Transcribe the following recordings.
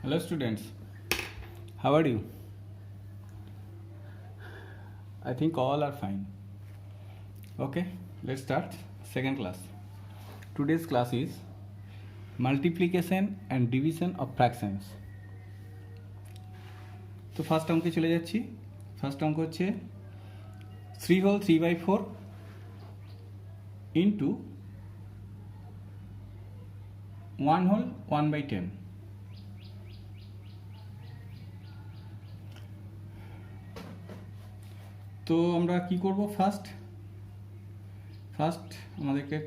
Hello students, how are you? I think all are fine. Okay, let's start second class. Today's class is multiplication and division of fractions. তো first অঙ্কে চলে যাচ্ছি। First অঙ্ক হচ্ছে 3 whole 3/4 into 1 whole 1/10. তো আমরা কি করব? ফার্স্ট আমাদেরকে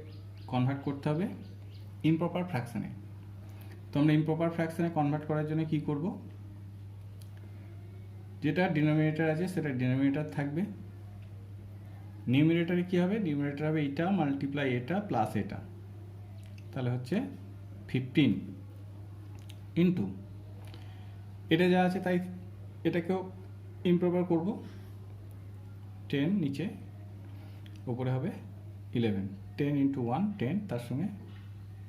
কনভার্ট করতে হবে ইমপ্রপার ফ্র্যাকশনে। তো আমরা ইমপ্রপার ফ্র্যাকশনে কনভার্ট করার জন্য কি করব? যেটা ডিনোমিনেটর আছে সেটা ডিনোমিনেটর থাকবে, নিউমিনেটরে কি হবে? নিউমিনেটর হবে এটা মাল্টিপ্লাই এটা প্লাস এটা, তাহলে হচ্ছে 15 ইন্টু এটা যা আছে তাই এটাকেও ইমপ্রপার করব, 10 নিচে, উপরে হবে 11, 10 ইন্টু 1 10, তার সঙ্গে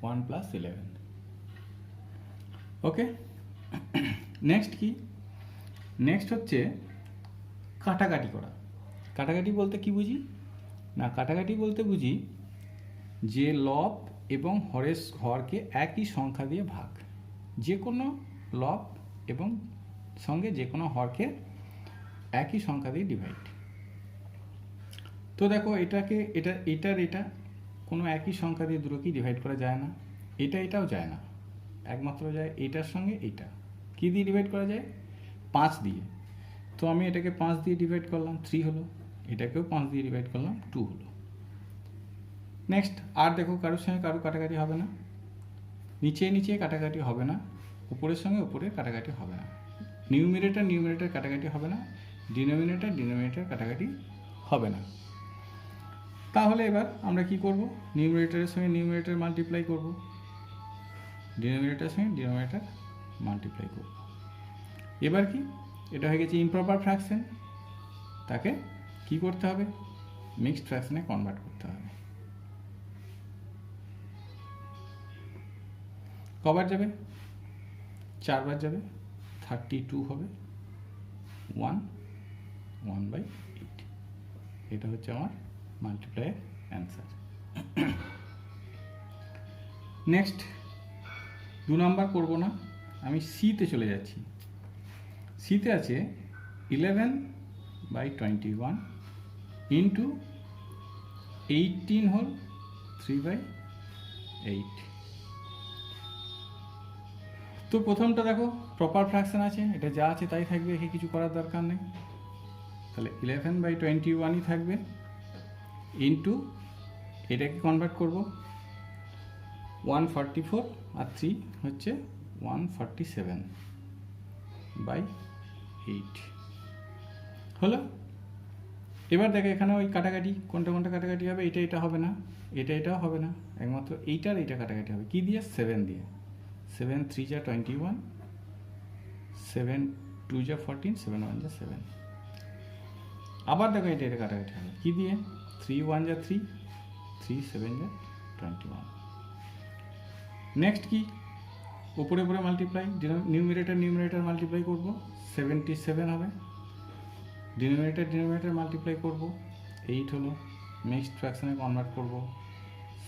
1 প্লাস 11। ওকে, নেক্সট কি? নেক্সট হচ্ছে কাটাকাটি করা। কাটাকাটি বলতে কি বুঝি? না, কাটাকাটি বলতে বুঝি যে লব এবং হরকে একই সংখ্যা দিয়ে ভাগ, যে কোনো লব এবং সঙ্গে যে কোনো হরকে একই সংখ্যা দিয়ে ডিভাইড। তো দেখো এটাকে এটা কোনো একই সংখ্যা দিয়ে দুটোকেই ডিভাইড করা যায় না, এটাও যায় না, একমাত্র যায় এটার সঙ্গে এইটা। কী দিয়ে ডিভাইড করা যায়? 5 দিয়ে। তো আমি এটাকে 5 দিয়ে ডিভাইড করলাম, 3 হলো, এটাকেও 5 দিয়ে ডিভাইড করলাম, 2 হলো। নেক্সট, আর দেখো কারোর সঙ্গে কারো কাটাকাটি হবে না, নিচে কাটাকাটি হবে না, উপরের সঙ্গে উপরের কাটাকাটি হবে না, নিউমিনেটর কাটাকাটি হবে না, ডিনোমিনেটর কাটাকাটি হবে না। তাহলে এবার আমরা কি করব? নিউমিনেটরের সঙ্গে নিউমিনেটর মাল্টিপ্লাই করব, ডিনোমিনেটরের সঙ্গে ডিনোমিনেটর মাল্টিপ্লাই করব। এবার কি? এটা হয়ে গেছে ইমপ্রপার ফ্র্যাকশন, তাকে কি করতে হবে? মিক্সড ফ্র্যাকশনে কনভার্ট করতে হবে। কবার যাবে? 4 বার যাবে, 32 হবে, 1/8। এটা হচ্ছে আমার মাল্টিপ্লাইয়ের অ্যান্সার। নেক্সট 2 নাম্বার করব না, আমি সিতে চলে যাচ্ছি। সিতে আছে 11/21 ইন্টু 18 হোল 3/8। তো প্রথমটা দেখো প্রপার ফ্র্যাকশন আছে, এটা যা আছে তাই থাকবে, একে কিছু করার দরকার নেই। তাহলে 11/21ই থাকবে, ইন্টু এটাকে কনভার্ট করব 144 আর 3 হচ্ছে 147/8 হলো। এবার দেখো এখানে ওই কাটাকাটি, কোনটা কাটাকাটি হবে? এটা হবে না, এটাও হবে না, একমাত্র এইটা কাটাকাটি হবে। কি দিয়ে? 7 দিয়ে। 7 3 যা 21, 7 2 যা 14, 7 1 যা 7। আবার দেখো এটা কাটাকাটি হবে। কি দিয়ে? 3 1 যা 3, 3 7 যা 21। নেক্সট কি? উপরে মাল্টিপ্লাই, নিউমিনেটর মাল্টিপ্লাই করব, 77 হবে, ডিনোমিনেটর মাল্টিপ্লাই করব, 8 হলো, মিক্সড ফ্র্যাকশনে কনভার্ট করব,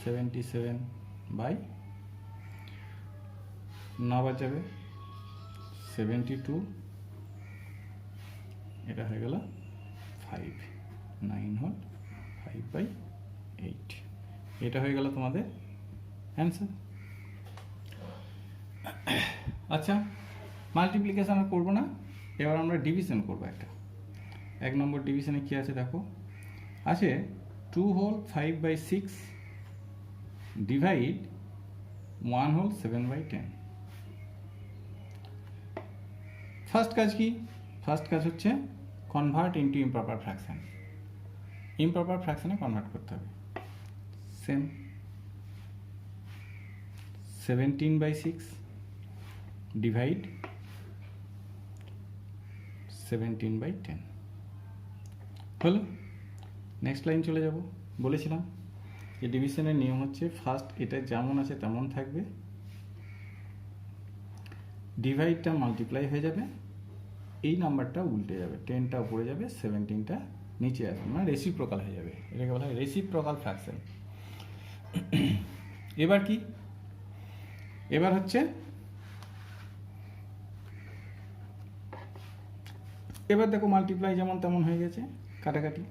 77/9 বার যাবে, 72, এটা হয়ে গেল 5, 9 হল 5/8। এটা হয়ে গেল তোমাদের অ্যান্সার। আচ্ছা, মাল্টিপ্লিকেশন আর করবো না, এবার আমরা ডিভিশন করবো একটা। 1 নম্বর ডিভিশনে কি আছে দেখো, আছে 2 হোল 5/6 ডিভাইড 1 হোল 7/10। ফার্স্ট কাজ কি? ফার্স্ট কাজ হচ্ছে convert into improper fraction. Improper ফ্র্যাকশনে কনভার্ট করতে হবে। সেম 17/6 ডিভাইড 17/10 হলো। নেক্সট লাইন চলে যাব। বলেছিলাম যে ডিভিশনের নিয়ম হচ্ছে ফার্স্ট এটা যেমন আছে তেমন থাকবে, ডিভাইডটা মাল্টিপ্লাই হয়ে যাবে, এই নাম্বারটা উল্টে যাবে, 10টা উপরে যাবে, 17টা নিচে আসবে, মানে রেসিপ্রোকাল হয়ে যাবে, এটাকে বলা হয় রেসিপ্রোকাল ফ্র্যাকশন। এবার কি, এবার হচ্ছে এবার দেখো মাল্টিপ্লাই যেমন তেমন হয়ে গেছে, কাটাকাটি,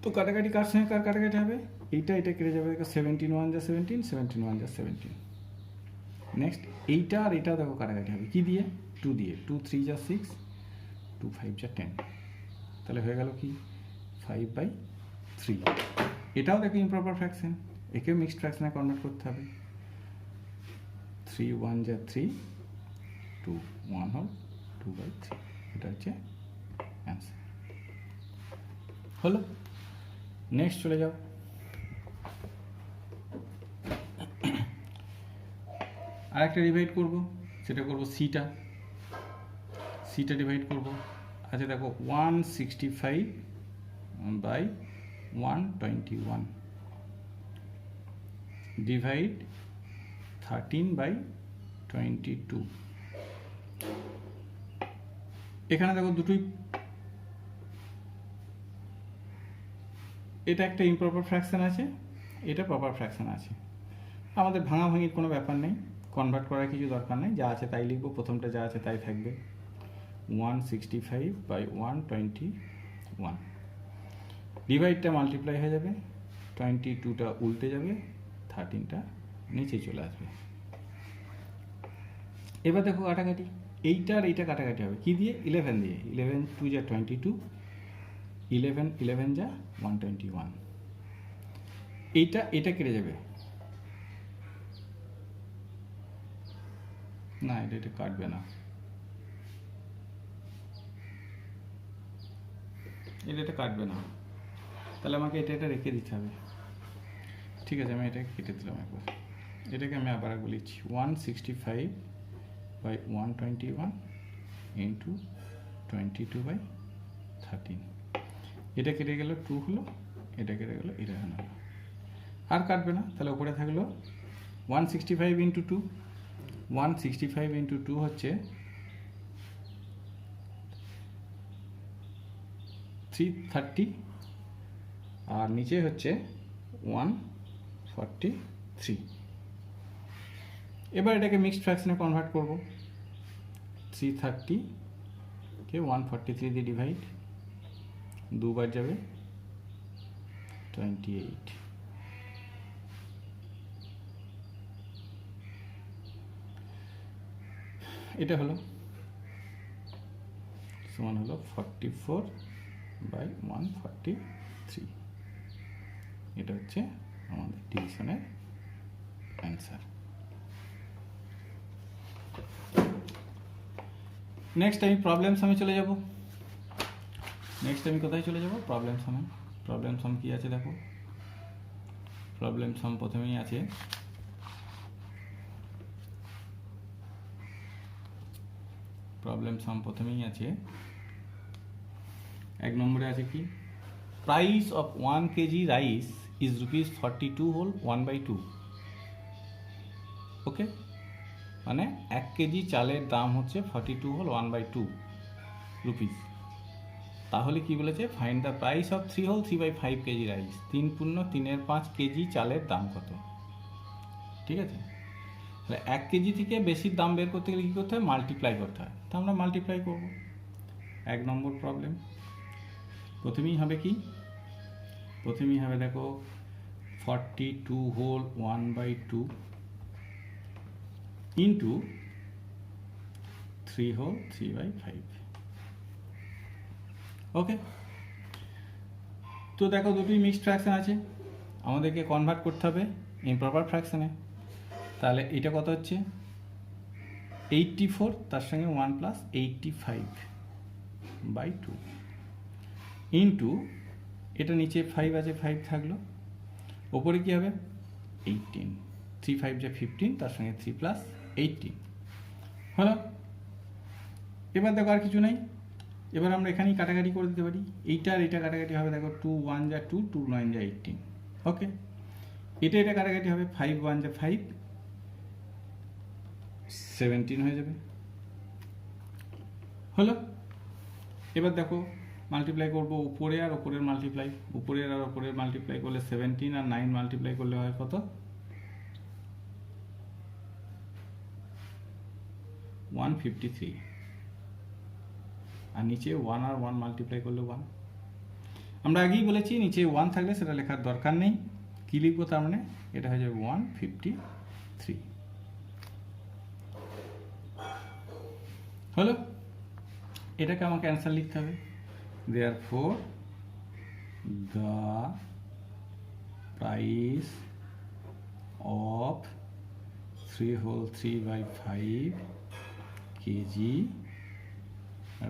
তো কাটাকাটি কার সঙ্গে কার কাটাকাটি হবে, এইটা এটা কেটে যাবে, দেখো 17 1 যা 17, 17 1 যা 17। নেক্সট এইটা আর এটা দেখো কাটাকাটি হবে কি দিয়ে, 2 দিয়ে, 2 3 যা 6, 2 5 যা 10, তাহলে হয়ে গেল কি 5/3। এটাও দেখো ইমপ্রপার ফ্র্যাকশন, একেও মিক্সড ফ্র্যাকশনে কনভার্ট করতে হবে। 3 1 যা 3, 2 1 হল 2/3, এটা হচ্ছে অ্যান্সার হলো। নেক্সট চলে যাও, আর একটা ডিভাইড করব, সেটা করব সিটা ডিভাইড করব। আচ্ছা দেখো 165/121 ডিভাইড 13/22। এখানে দেখো দুটোই, এটা একটা ইমপ্রপার ফ্র্যাকশন আছে, এটা প্রপার ফ্র্যাকশন আছে। আমাদের ভাঙাভাঙির কোনো ব্যাপার নেই, কনভার্ট করার কিছু দরকার নেই, যা আছে তাই লিখবো, প্রথমটা যা আছে তাই থাকবে। 165/121 ডিভাইডটা মাল্টিপ্লাই হয়ে যাবে, 22টা উল্টে যাবে, 13টা নিচে চলে আসবে। এবার দেখো কাটাকাটি, এইটা আর এইটা কাটাকাটি হবে কি দিয়ে, 11 দিয়ে, 11 2 যা 22, 11 11 যা 121, এইটা এটা কেটে যাবে, না এটা কাটবে না, এটা কাটবে না, তাহলে আমাকে এটা রেখে দিতে হবে। ঠিক আছে, আমি এটাকে কেটে দিলাম একবার, এটাকে আমি আবার একবার লিখছি, 165/121 ইন্টু 22/13, এটা কেটে গেল 2 হলো, এটা কেটে গেল 11 হলো, আর কাটবে না, তাহলে উপরে থাকলো 165 ইন্টু 2, 165 ইন্টু 2 হচ্ছে 330, আর নিচে হচ্ছে 143। এবার এটাকে মিক্সড ফ্র্যাকশনে কনভার্ট করব, 330কে 143 দিয়ে ডিভাইড, দুবার যাবে 28, এটা হলো সমান হলো 44/143, এটা হচ্ছে আমাদের ডিভিশনের অ্যান্সার। নেক্সট আমি প্রবলেম সামে চলে যাব, নেক্সট আমি কোথায় চলে যাব, প্রবলেম সামে। প্রবলেম সাম কি আছে দেখো, প্রবলেম সাম প্রথমেই আছে এক নম্বরে আছে কি, price of 1 kg rice is ₹42 whole 1/2। Okay, মানে 1 কেজি চালের দাম হচ্ছে 42 হোল 1/2 রুপিস। তাহলে কি বলেছে, find the price of 3 whole 3/5 KG rice, 3.3 KG চালের দাম কত। ঠিক আছে, তাহলে 1 কেজি থেকে বেশির দাম বের করতে গেলে কী করতে হয়, মাল্টিপ্লাই করতে হয়, তো আমরা মাল্টিপ্লাই করব। 1 নম্বর প্রবলেম, প্রথমেই হবে কি, প্রথমেই হবে দেখো 42 হোল 1/2 ইন্টু 3 হোল 3/5। ওকে, তো দেখো দুটোই মিক্সড ফ্র্যাকশন আছে, আমাদেরকে কনভার্ট করতে হবে ইমপ্রপার ফ্র্যাকশনে। তাহলে এটা কত হচ্ছে 84, তার সঙ্গে 1 প্লাস 85/2 ইন্টু, এটা নিচে 5 আছে, 5 থাকলো, ওপরে কি হবে 18, 3 5 যা 15, তার সঙ্গে 3 প্লাস 18 হলো। এবার দেখো আর কিছু নাই, এবার আমরা এখানেই কাটাকাটি করে দিতে পারি, এইটা আর এটা কাটাকাটি হবে, দেখো 2 1 যা 2, 2 9 যা 18। ওকে, এটা কাটাকাটি হবে, 5 1 যা 5, 17 হয়ে যাবে। হলো। এবার দেখো মাল্টিপ্লাই করবো উপরে আর ওপরের মাল্টিপ্লাই, উপরের আর ওপরের মাল্টিপ্লাই করলে 17 আর 9 মাল্টিপ্লাই করলে হয় কত? 153। আর নিচে 1 আর 1 মাল্টিপ্লাই করলে 1। আমরা আগেই বলেছি নিচে 1 থাকলে সেটা লেখার দরকার নেই। কি লিখবো তার মানে? এটা হয়ে যাবে 153। হলো। এটাকে আমাকে অ্যান্সার লিখতে হবে। Therefore, the price of 3/3/5 kg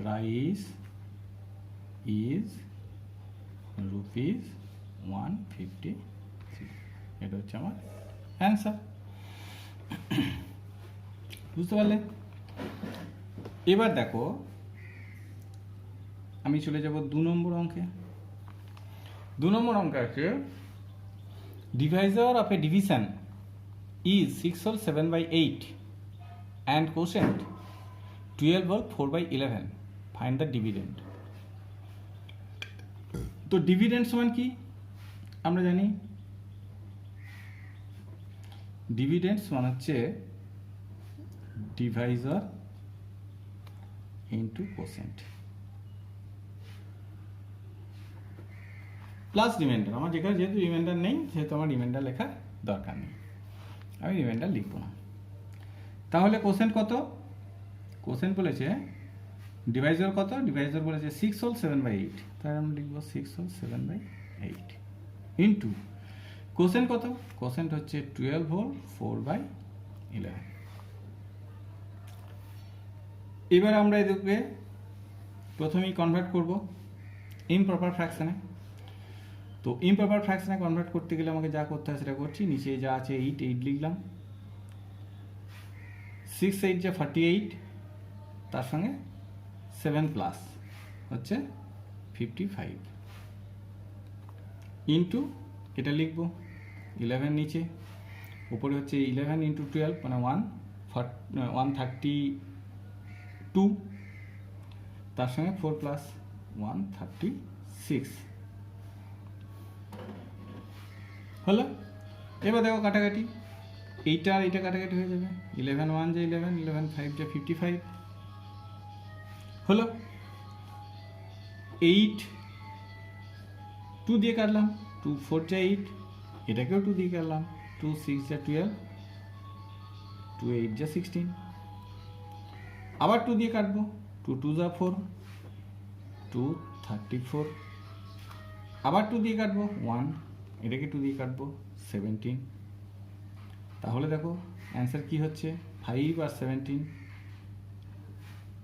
rice is rupees 153। এটা হচ্ছে আমার অ্যান্সার। বুঝতে পারলে? এবার দেখো আমি চলে যাব 2 নম্বর অঙ্কে। 2 নম্বর অঙ্কে আছে divisor of a division is 6 whole 7/8 and quotient 12 whole 4/11. Find the dividend. তো ডিভিডেন্ড সমান কি আমরা জানি? ডিভিডেন্ড সমান হচ্ছে Deviser into quotient plus reminder. আমার যেখানে যেহেতু রিমাইন্ডার নেই সেহেতু আমার রিমাইন্ডার লেখার দরকার নেই, আমি রিমাইন্ডার লিখব না। তাহলে কোসেন্ট কত? কোসেন্ট বলেছে ডিভাইজার কত? ডিভাইজার বলেছে 6 whole 7/8, তাই আমরা লিখব 6 whole 7/8 ইন্টু কোসেন্ট কত? কোসেন্ট হচ্ছে 12 whole 4/11। এবার আমরা এদিকে প্রথমেই কনভার্ট করব ইমপ্রপার ফ্র্যাকশনে। তো ইমপ্রপার ফ্র্যাকশনে কনভার্ট করতে গেলে আমাকে যা করতে হয় সেটা করছি। নিচে যা আছে 8 লিখলাম, 6 8 যা 48, তার সঙ্গে 7 প্লাস হচ্ছে 55 ইন্টু এটা লিখব 11 নিচে, উপরে হচ্ছে 11 ইন্টু 12 মানে 132, তার সঙ্গে 4 প্লাস 136 হলো। এবার দেখো কাটাকাটি, এইটা আর এইটা কাটাকাটি হয়ে যাবে। 11 1 যা 11, 11 5 যা 55 হলো। 8 2 দিয়ে কাটলাম, 2 4 যা 8, এটাকেও 2 দিয়ে কাটলাম, 2 6 যা 12, 2 8 যা 16, আবার 2 দিয়ে কাটবো, 2 2 যা 4, 2 34, আবার 2 দিয়ে কাটবো 1, এটাকে 2 দিয়ে কাটবো 17। তাহলে দেখো অ্যান্সার কি হচ্ছে? 5 আর 17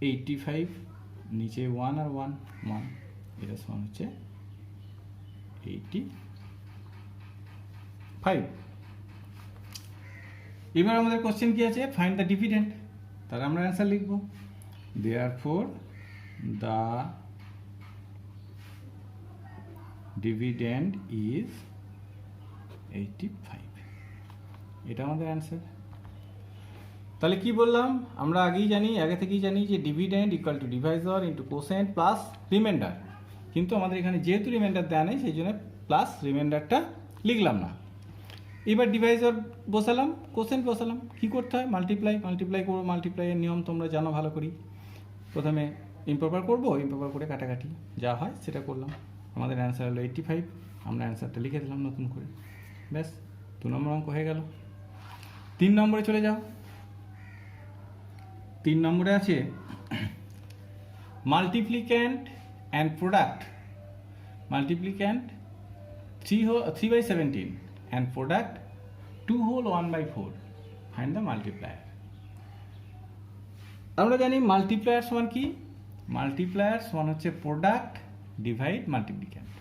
85, নিচে 1 আর 1 1, এটা সমান হচ্ছে 85। এবার আমাদের কোশ্চেন কি আছে? Find the dividend. তাহলে আমরা অ্যান্সার লিখব দেয়ারফর দ্য ডিভিডেন্ড ইজ 85। এটা আমাদের অ্যান্সার। তাহলে কি বললাম? আমরা আগেই জানি, আগে থেকেই জানি যে dividend equal to divisor into quotient plus remainder, কিন্তু আমাদের এখানে যেহেতু রিমাইন্ডার দেওয়া নেই সেই জন্য প্লাস রিমাইন্ডারটা লিখলাম না। এবার ডিভাইজার বসালাম, কোসেন্ট বসালাম। কি করতে হয়? মাল্টিপ্লাই করবো। মাল্টিপ্লাইয়ের নিয়ম তোমরা জানো ভালো করি। প্রথমে ইমপ্রপার করবো, ইমপ্রপার করে কাটাকাটি যা হয় সেটা করলাম। আমাদের অ্যান্সার হলো 85। আমরা অ্যান্সারটা লিখে দিলাম নতুন করে। ব্যাস, 2 নম্বর অঙ্ক হয়ে গেল। 3 নম্বরে চলে যাও। 3 নম্বরে আছে মাল্টিপ্লিক্যান্ট and product. মাল্টিপ্লিক্যান্ট 3/17 and product 2 whole 1/4. Find the multiplier. আমরা জানি মাল্টিপ্লায়ার সমান কি? মাল্টিপ্লায়ার সমান হচ্ছে প্রোডাক্ট ডিভাইড মাল্টিপ্লিক্যান্ট।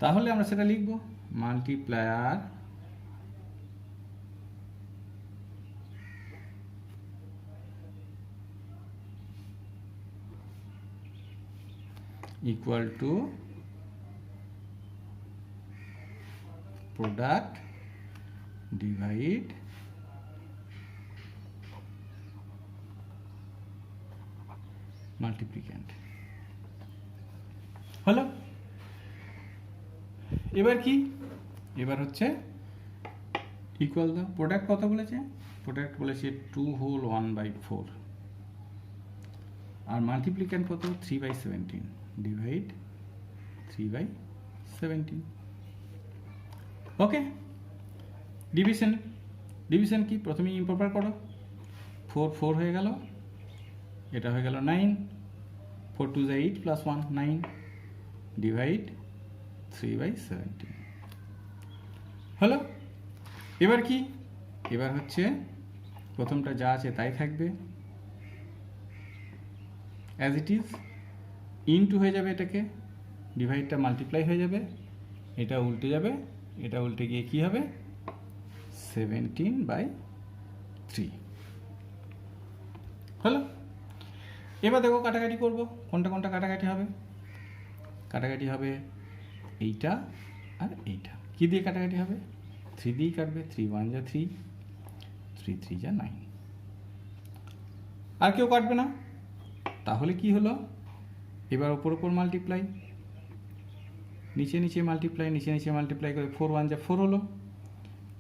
তাহলে আমরা সেটা লিখব multiplier equal to product divide মাল্টিপ্লিক্যান্ট। হলো। এবার কি, এবার হচ্ছে ইকুয়াল দাও। প্রোডাক্ট কত বলেছে? প্রোডাক্ট বলেছে 2 হোল 1/4, আর মাল্টিপ্লিক্যান্ট কত? 3/17, ডিভাইড 3/17। ওকে। ডিভিশন, ডিভিশন কি? প্রথমেই ইম্প্রপার করো। 4 4 হয়ে গেল, এটা হয়ে গেল 9, 4 2 8 প্লাস 1 9, ডিভাইড 3/17। হলো। এবার কি, এবার হচ্ছে প্রথমটা যা আছে তাই থাকবে অ্যাজ ইট ইজ, ইনটু হয়ে যাবে এটাকে, ডিভাইডটা মাল্টিপ্লাই হয়ে যাবে, এটা উল্টে যাবে, এটা উল্টে গিয়ে কি হবে? 17/3। হলো। এবার দেখো কাটাকাটি করব, কোনটা কোনটা কাটাকাটি হবে। কাটাকাটি হবে এইটা আর এইটা। কি দিয়ে কাটাকাটি হবে? 3 দিয়েই কাটবে। 3 1 যা 3, 3 3 যা 9। আর কেউ কাটবে না। তাহলে কি হলো? এবার ওপর ওপর মাল্টিপ্লাই, নিচে নিচে মাল্টিপ্লাই, নিচে নিচে মাল্টিপ্লাই করে 4 1 যা 4 হলো,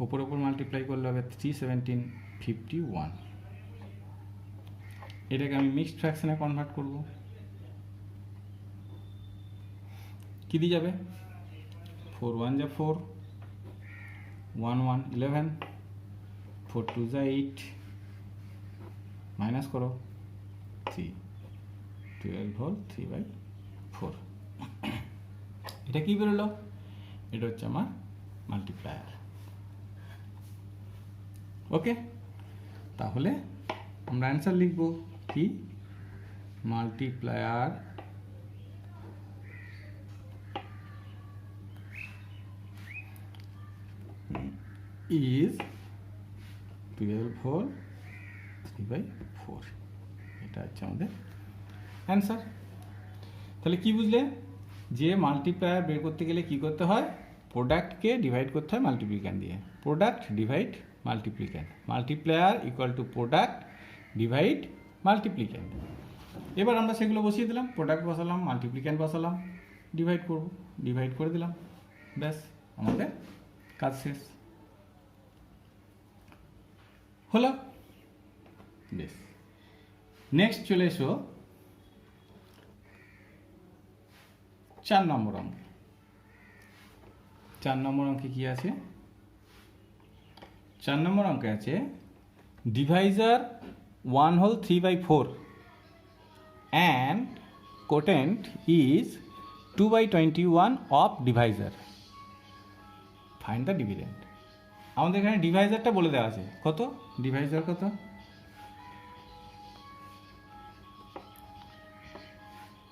ওপর ওপর মাল্টিপ্লাই করলে হবে 3 17 51। এটাকে আমি মিক্সড ফ্র্যাকশনে কনভার্ট করব। কি দিয়ে যাবে? 4 1 যা 4, 1 1 11, 4 2 যা 8, মাইনাস করো 3, 12 হোল 3/4। এটা কি বেরোলো? এটা হচ্ছে আমার মাল্টিপ্লায়ার। ওকে। তাহলে আমরা অ্যান্সার লিখব কি? Multiplier is 12 whole 3/4। এটা হচ্ছে আমাদের অ্যান্সার। তাহলে কি বুঝলে? যে মাল্টিপ্লায়ার বের করতে গেলে কি করতে হয়? প্রোডাক্টকে ডিভাইড করতে হয় মাল্টিপ্লিক্যান্ট দিয়ে। Product divide multiplicand, multiplier equal to product divide multiplicand. এবার আমরা সেগুলো বসিয়ে দিলাম, প্রোডাক্ট বসালাম, মাল্টিপ্লিক্যান্ট বসালাম, ডিভাইড করব, ডিভাইড করে দিলাম, ব্যাস আমাদের কাজ শেষ হলো। বেশ, নেক্সট চলে এসো 4 নম্বর অঙ্ক। 4 নম্বর অঙ্কে কি আছে? 4 নম্বর অঙ্কে আছে Deviser 1 whole 3/4 and quotient is 2/21 of divisor. Find the dividend. আমাদের এখানে ডিভাইজারটা বলে দেওয়া আছে কত? ডিভাইজার কত?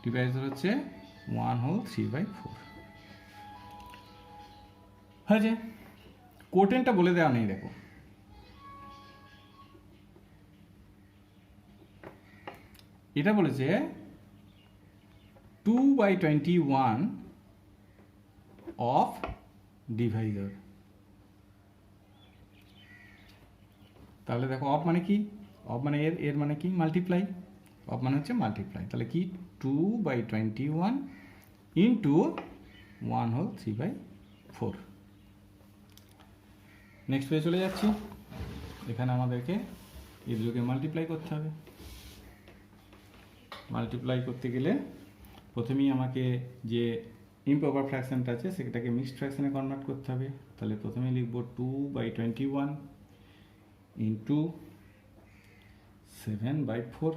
ডিভাইজার হচ্ছে 1 হোল 3/4। হয়েছে। কোটেনটা বলে দেওয়া নেই, দেখো এটা বলেছে 2/21 অফ ডিভাইজার। তাহলে দেখো অফ মানে কি? অফ মানে এর মানে কি? মাল্টিপ্লাই। অফ মানে হচ্ছে মাল্টিপ্লাই। তাহলে কি? 2/21 ইন্টু 1 হোল 3/4। নেক্সট পেজে চলে যাচ্ছি। এখানে আমাদেরকে এগুলোকে মাল্টিপ্লাই করতে হবে। মাল্টিপ্লাই করতে গেলে প্রথমেই আমাকে যে ইমপ্রপার ফ্র্যাকশনটা আছে সেটাকে মিক্সড ফ্র্যাকশনে কনভার্ট করতে হবে। তাহলে প্রথমে লিখব 2/21 ইন্টু 7/4।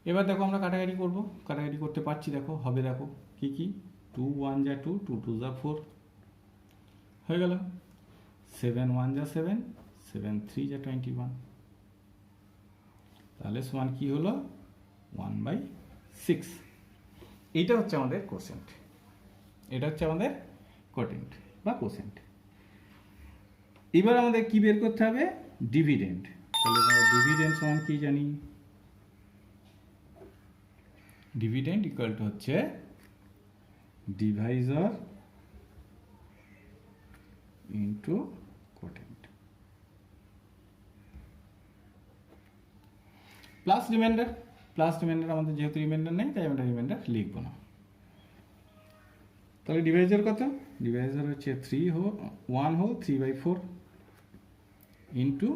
এবার দেখো আমরা কাটাকাটি করব, কাটাকাটি করতে পারছি, দেখো হবে, দেখো কি কি? 2 1 যা 2, 2 2 যা 4 হয়ে গেল, 7 1 যা 7, 7 3 যা 21। তাহলে সমান কি হলো? 1/6। এইটা হচ্ছে আমাদের কোশেন্ট, এটা হচ্ছে আমাদের কোটেন্ট বা কোশেন্ট। এবার আমাদের কি বের করতে হবে? ডিভিডেন্ড। তাহলে ডিভিডেন্ড সমান কি জানি? ডিভিডেন্ড ইকুয়াল টু হচ্ছে ডিভাইজার ইন্টু কোটেন্ট। প্লাস রিমাইন্ডার আমাদের যেহেতু রিমাইন্ডার নেই তাই আমরা রিমাইন্ডার লিখবো না। তাহলে ডিভাইজার কত? ডিভাইজার হচ্ছে 1 হোল 3/4 ইন্টু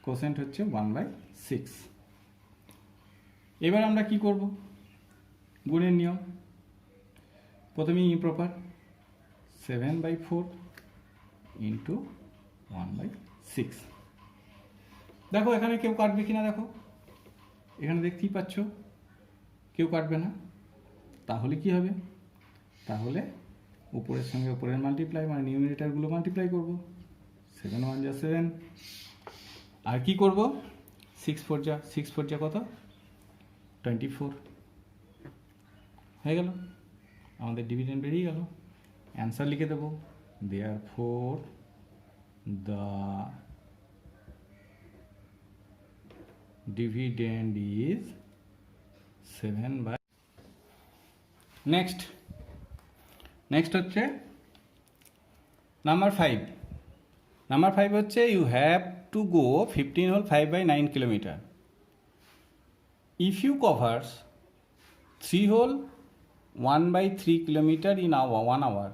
কোশেন্ট হচ্ছে 1/6। এবার আমরা কি করব? গুণের নিয়ম। প্রথমেই ইম্প্রপার 7/4 ইন্টু 1/6। দেখো এখানে কেউ কাটবে কিনা, দেখো এখানে দেখতেই পাচ্ছ কেউ কাটবে না। তাহলে কি হবে? তাহলে উপরের সঙ্গে উপরের মাল্টিপ্লাই মানে নিউমিনেটারগুলো মাল্টিপ্লাই করব। 7 1 যা 7, আর কি করব? 6 4 যা কত? 24 হয়ে গেল, আমাদের ডিভিডেন্ড বেরিয়ে গেল। অ্যান্সার লিখে দেবো, therefore the dividend is 7/। Next হচ্ছে নাম্বার 5 হচ্ছে you have to go 15 whole 5/9 kilometre. If you covers 3 whole 1/3 kilometre in 1 hour,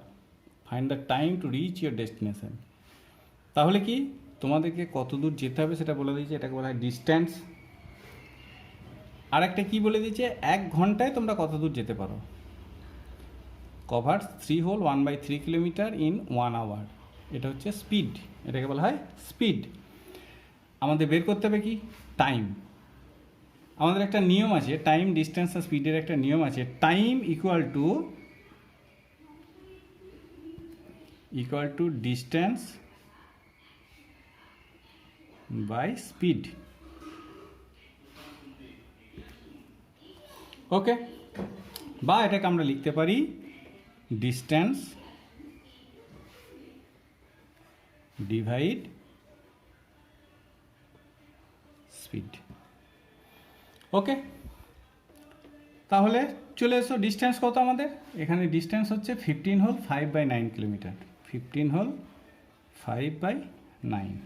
find the time to reach your destination. তাহলে কি তোমাদেরকে কত দূর যেতে হবে সেটা বলে দিয়েছে, এটাকে বলা হয় ডিস্ট্যান্স। আর একটা কী বলে দিয়েছে, 1 ঘন্টায় তোমরা কত দূর যেতে পারো। Covers 3 whole 1/3 kilometre in 1 hour, এটা হচ্ছে স্পিড, এটাকে বলা হয় স্পিড। আমাদের বের করতে হবে কি? টাইম। আমাদের একটা নিয়ম আছে, টাইম ডিস্টেন্স আর স্পিডের একটা নিয়ম আছে। Time equal to distance by speed. Okay, বা এটাকে আমরা লিখতে পারি ডিস্টেন্স ডিভাইড স্পিড। ওকে, তাহলে চলে এসো, ডিস্টেন্স কত আমাদের? এখানে ডিস্টেন্স হচ্ছে 15 whole 5/9 kilometre. 15 whole 5/9।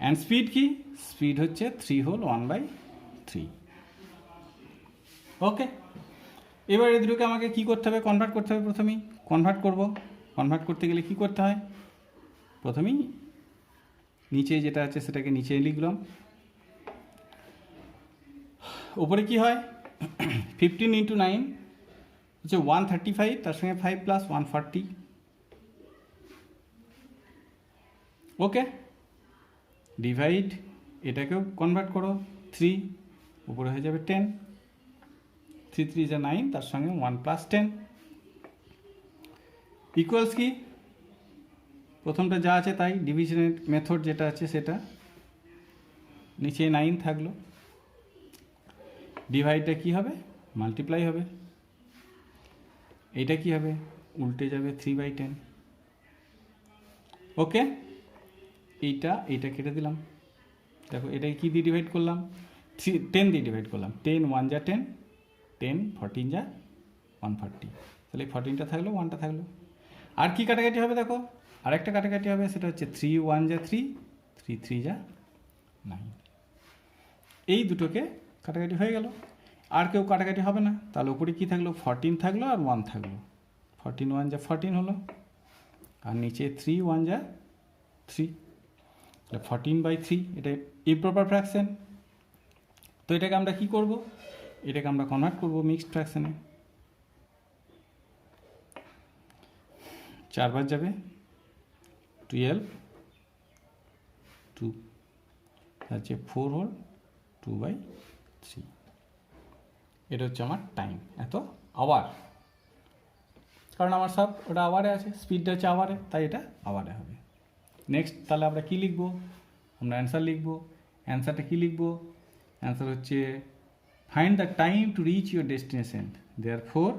And speed কি? স্পিড হচ্ছে 3 হোল 1/3। ওকে, এবার এই দুটোকে আমাকে কী করতে হবে? কনভার্ট করতে হবে। প্রথমেই কনভার্ট করব। কনভার্ট করতে গেলে কি করতে হয়? প্রথমেই নিচে যেটা আছে সেটাকে নিচে লিখলাম। উপরে কি হয়? 15 ইন্টু 9 হচ্ছে 135, তার সঙ্গে 5 প্লাস 140। ওকে, ডিভাইড, এটাকেও কনভার্ট করো 3, উপরে হয়ে যাবে 10। 3 3 যা 9, তার সঙ্গে 1 প্লাস 10 ইকুয়ালস কি? প্রথমটা যা আছে তাই, ডিভিশনের মেথড যেটা আছে সেটা, নিচে 9 থাকলো। ডিভাইডটা কি হবে? মাল্টিপ্লাই হবে। এইটা কি হবে? উল্টে যাবে 3/10। ওকে, এইটা কেটে দিলাম। দেখো এটাকে কী দিয়ে ডিভাইড করলাম? 10 দিয়ে ডিভাইড করলাম। 10 1 যা 10, 10 14 যা 140। তাহলে 14টা থাকলো, 1টা থাকলো। আর কি কাটাকাটি হবে? দেখো আরেকটা কাটাকাটি হবে, সেটা হচ্ছে 3 1 যা 3, 3 3 যা 9। এই দুটোকে কাটাকাটি হয়ে গেল। আর কেউ কাটাকাটি হবে না। তাহলে উপরে কী থাকলো? 14 থাকলো আর 1 থাকলো। 14 1 যা 14 হলো, আর নিচে 3 1 যা 3, তাহলে 14/3। এটা ইম্প্রপার ফ্র্যাকশন। তো এটাকে আমরা কি করব? এটাকে আমরা কনভার্ট করব মিক্সড ফ্র্যাকশনে। 4 বার যাবে 12 2, হচ্ছে 4 হোল 2/3। এটা হচ্ছে আমার টাইম, এত আওয়ার। কারণ আমার সব ওটা আওয়ারে আছে, স্পিডটা হচ্ছে আওয়ারে, তাই এটা আওয়ারে হবে। নেক্সট তাহলে আমরা কী লিখব? আমরা অ্যান্সার লিখব। অ্যান্সারটা কী লিখব? অ্যান্সার হচ্ছে find the time to reach your destination, therefore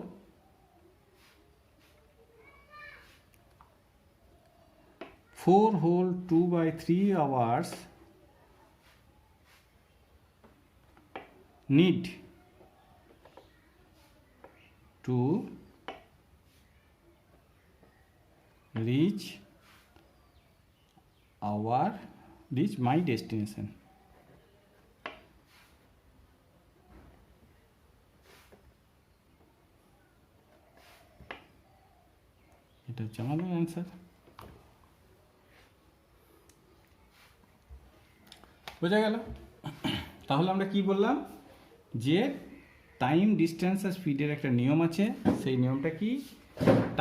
four whole 2/3 hours need to reach our reach my destination. এটা হচ্ছে আমাদের অ্যান্সার। বোঝা গেল? তাহলে আমরা কি বললাম, যে টাইম, ডিস্টেন্স আর স্পিডের একটা নিয়ম আছে। সেই নিয়মটা কি?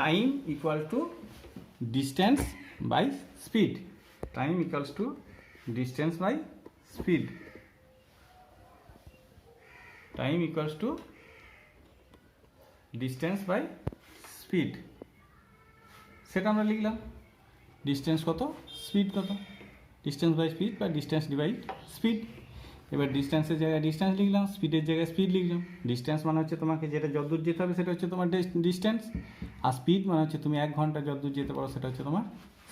Time equal to distance by speed. Time equals to distance by speed. Time equals to distance by speed, সেটা আমরা লিখলাম। ডিস্টেন্স কত, স্পিড কত, ডিস্টেন্স বাই স্পিড বা ডিস্টেন্স ডিভাইড স্পিড। এবার ডিস্টেন্সের জায়গায় ডিস্টেন্স লিখলাম, স্পিডের জায়গায় স্পিড লিখলাম। ডিস্টেন্স মানে হচ্ছে তোমাকে যেটা যতদূর যেতে হবে সেটা হচ্ছে তোমার ডিস্টেন্স, আর স্পিড মানে হচ্ছে তুমি 1 ঘন্টা যতদূর যেতে পারো সেটা হচ্ছে তোমার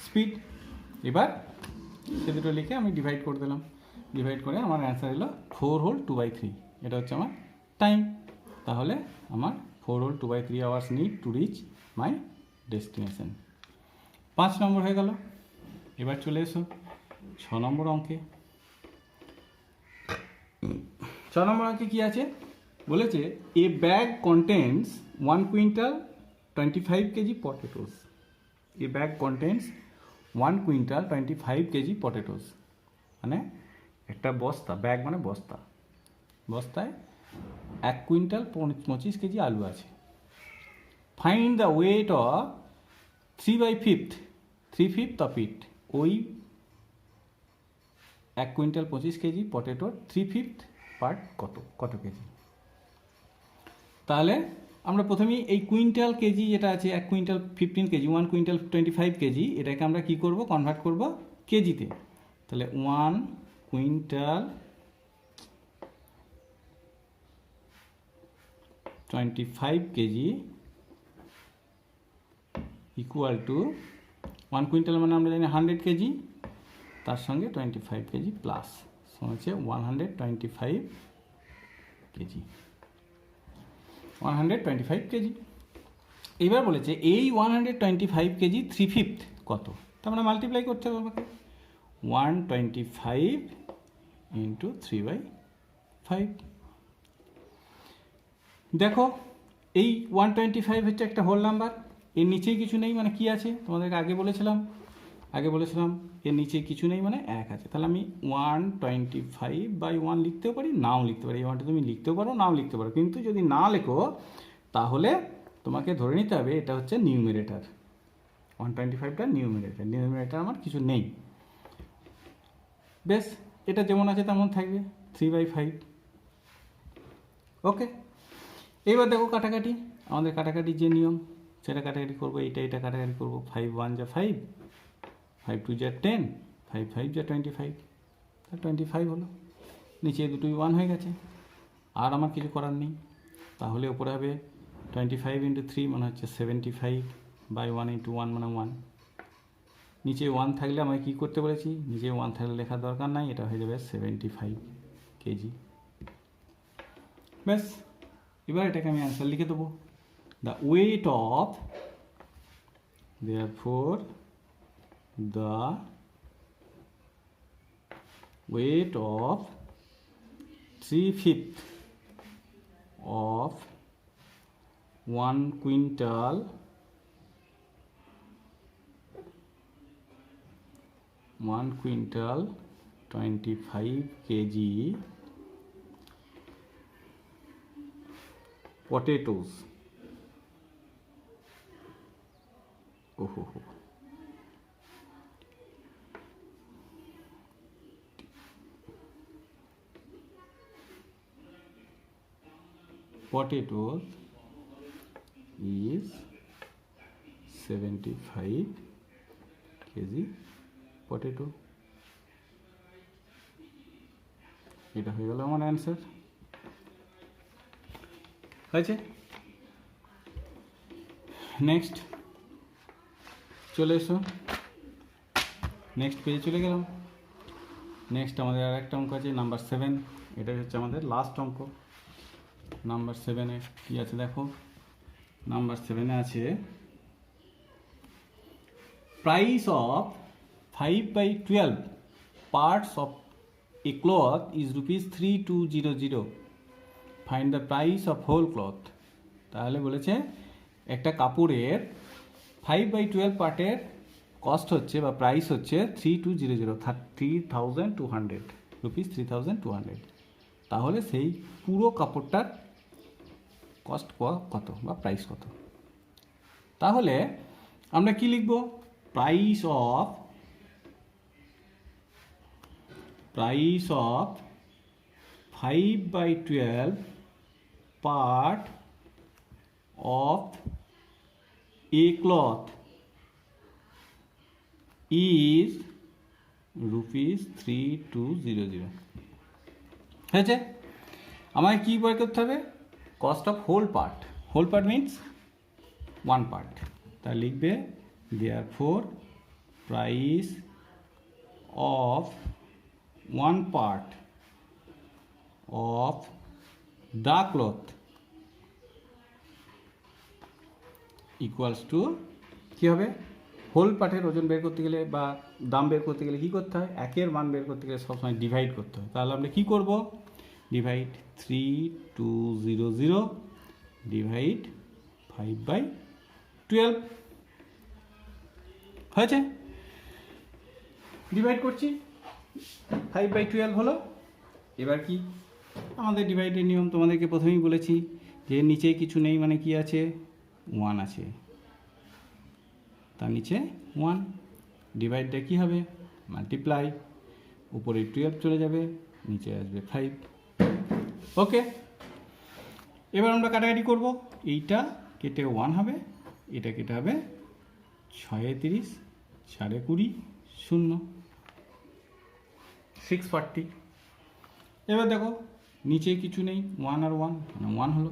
স্পিড। এবার সে দুটো লিখে আমি ডিভাইড করে দিলাম। ডিভাইড করে আমার অ্যান্সার হলো 4 হোল 2/3। এটা হচ্ছে আমার টাইম। তাহলে আমার 4 whole 2/3 hours need to reach my destination. 5 নম্বর হয়ে গেল। এবার চলে এসো 6 নম্বর অঙ্কে। 6 নম্বর অঙ্কে কী আছে বলেছে, a bag contains 1 quintal 25 KG potatoes. A bag contains 1 quintal 25 KG potatoes. মানে একটা বস্তা, ব্যাগ মানে বস্তা, বস্তায় 1 কুইন্টাল 25 কেজি আলু আছে। Find the weight of 3/5 of it. ওই 1 কুইন্টাল 25 কেজি পটেটোর 3/5 পার্ট কত কেজি? তাহলে আমরা প্রথমেই এই কুইন্টাল কেজি যেটা আছে, 1 কুইন্টাল 15 কেজি, 1 কুইন্টাল 25 কেজি, এটাকে আমরা কি করব, কনভার্ট করব কেজিতে। তাহলে 1 quintal 25 KG equal to 1 quintal মানে আমরা জানি 100 কেজি, তার সঙ্গে 25 কেজি প্লাস হচ্ছে 125 কেজি। 125 কেজি। এবার বলেছে এই 125 কেজি 3/5 কত? তো আমরা মাল্টিপ্লাই করতে হবে আমাকে। 125 ইন্টু 3/5। দেখো এই 125 হচ্ছে একটা হোল নাম্বার, এর নিচেই কিছু নেই, মানে কি আছে তোমাদেরকে আগে বলেছিলাম এর নিচে কিছু নেই মানে 1 আছে। তাহলে আমি 125/1 লিখতেও পারি, নাও লিখতে পারি। এই মানটা তুমি লিখতেও পারো, নাও লিখতে পারো, কিন্তু যদি না লেখো তাহলে তোমাকে ধরে নিতে হবে এটা হচ্ছে নিউমারেটর। 125টা নিউমারেটর আমার কিছু নেই। বেশ, এটা যেমন আছে তেমন থাকবে, 3/5। ওকে, এইবার দেখো কাটাকাটি, আমাদের কাটাকাটির যে নিয়ম সেটা কাটাকাটি করবো। এটা কাটাকাটি করবো। 5 1 যা 5, 5 2 যা 10, 5 5 যা 25, 25 হলো। নিচে দুটোই 1 হয়ে গেছে, আর আমার কিছু করার নেই। তাহলে ওপরে হবে 25 ইন্টু 3 মানে হচ্ছে 75/1 ইন্টু 1 মানে 1। নিচে 1 থাকলে আমাকে কী করতে বলেছি, নিচে 1 থাকলে লেখার দরকার নাই, এটা হয়ে যাবে 75 কেজি। ব্যাস, এবার এটাকে আমি অ্যান্সার লিখে দেবো। The weight of, therefore the weight of 3/5 of 1 quintal 25 KG potatoes. Potatoes is 75 kg potato. এটা হয়ে গেল আমার অ্যান্সার। হয়েছে? নেক্সট চলে এসো, নেক্সট পেজে চলে গেলাম। নেক্সট আমাদের আর একটা অঙ্ক আছে, নাম্বার 7। এটা হচ্ছে আমাদের লাস্ট অঙ্ক। নাম্বার 7-এ কী আছে দেখো। নাম্বার 7-এ আছে price of 5/12 parts of a cloth is ₹3200. Find the price of whole cloth. তাহলে বলেছে একটা কাপড়ের 5/12 পার্টের কস্ট হচ্ছে বা প্রাইস হচ্ছে 3200, 3200 রুপিস, 3200। তাহলে সেই পুরো কাপড়টার কস্ট কত বা প্রাইস কত। তাহলে আমরা কি লিখব? Price of 5/12 part of a cloth is ₹3200। হয়েছে? আমায় কি বের করতে হবে? Cost of whole part. Whole part means one part. তা লিখবে therefore price of one part of the cloth equals to কি হবে? হোল পার্টের ওজন বের করতে গেলে বা দাম বের করতে গেলে কি করতে হয়? একের মান বের করতে গেলে সবসময় ডিভাইড করতে হয়। তাহলে আমরা কি করব? ডিভাইড 3200 ডিভাইড 5/12 হয়েছে? ডিভাইড করছি, 5/12 হলো। এবার কি আমাদের ডিভাইডের নিয়ম তোমাদেরকে প্রথমেই বলেছি যে নিচে কিছু নেই মানে কি আছে? 1 আছে, তার নিচে 1। ডিভাইডটা কী হবে? মাল্টিপ্লাই, উপরে 12 চলে যাবে, নিচে আসবে 5। ওকে, এবার আমরা কাটাকাটি করব। এইটা কেটে 1 হবে, এটা কেটে হবে 36, 20, 0, 640। এবার দেখো নিচে কিছু নেই, 1 আর 1 মানে 1 হলো,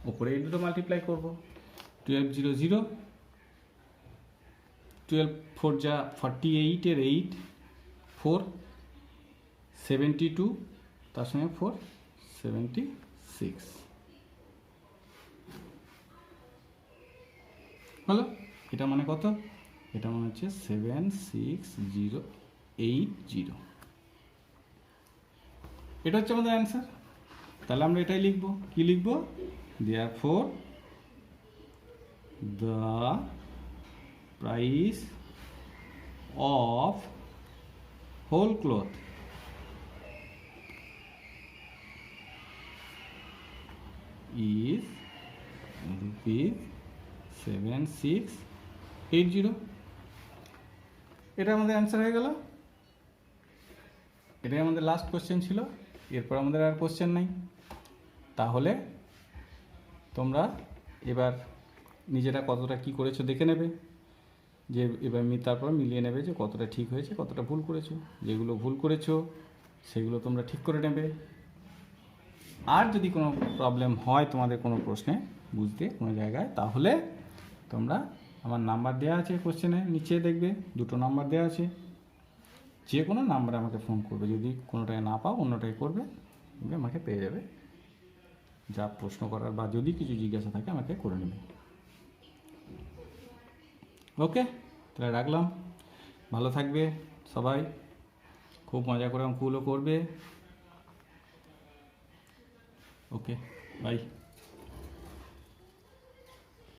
ওপরে এই দুটো মাল্টিপ্লাই করব। 1200, 12 4 যা 48 এর 8, 4 72, তার সঙ্গে 4 76 হলো। এটা মানে কত? এটা মানে হচ্ছে 76080। এটা হচ্ছে আমাদের অ্যান্সার। তাহলে আমরা এটাই লিখব। কি লিখব? therefore the price of whole cloth is ₹7680। এটা আমাদের অ্যান্সার হয়ে গেল। এটাই আমাদের লাস্ট কোশ্চেন ছিল, এরপর আমাদের আর কোশ্চেন নাই। তাহলে তোমরা এবার নিজেরা কতটা কি করেছো দেখে নেবে, যে এবার তারপর মিলিয়ে নেবে যে কতটা ঠিক হয়েছে কতটা ভুল করেছো। যেগুলো ভুল করেছো সেগুলো তোমরা ঠিক করে নেবে। আর যদি কোনো প্রবলেম হয় তোমাদের কোনো প্রশ্নে বুঝতে কোনো জায়গায়, তাহলে তোমরা আমার নাম্বার দেওয়া আছে কোশ্চেনে নিচে দেখবে, 2টো নাম্বার দেওয়া আছে, যে কোনো নাম্বারে আমাকে ফোন করবে। যদি কোনোটায় না পাও অন্যটায় করবে, আমাকে পেয়ে যাবে। যা প্রশ্ন করার বা যদি কিছু জিজ্ঞাসা থাকে আমাকে করে নেবে। ওকে, তাহলে রাখলাম। ভালো থাকবে সবাই, খুব মজা করে অঙ্কগুলো করবে। ওকে, বাই।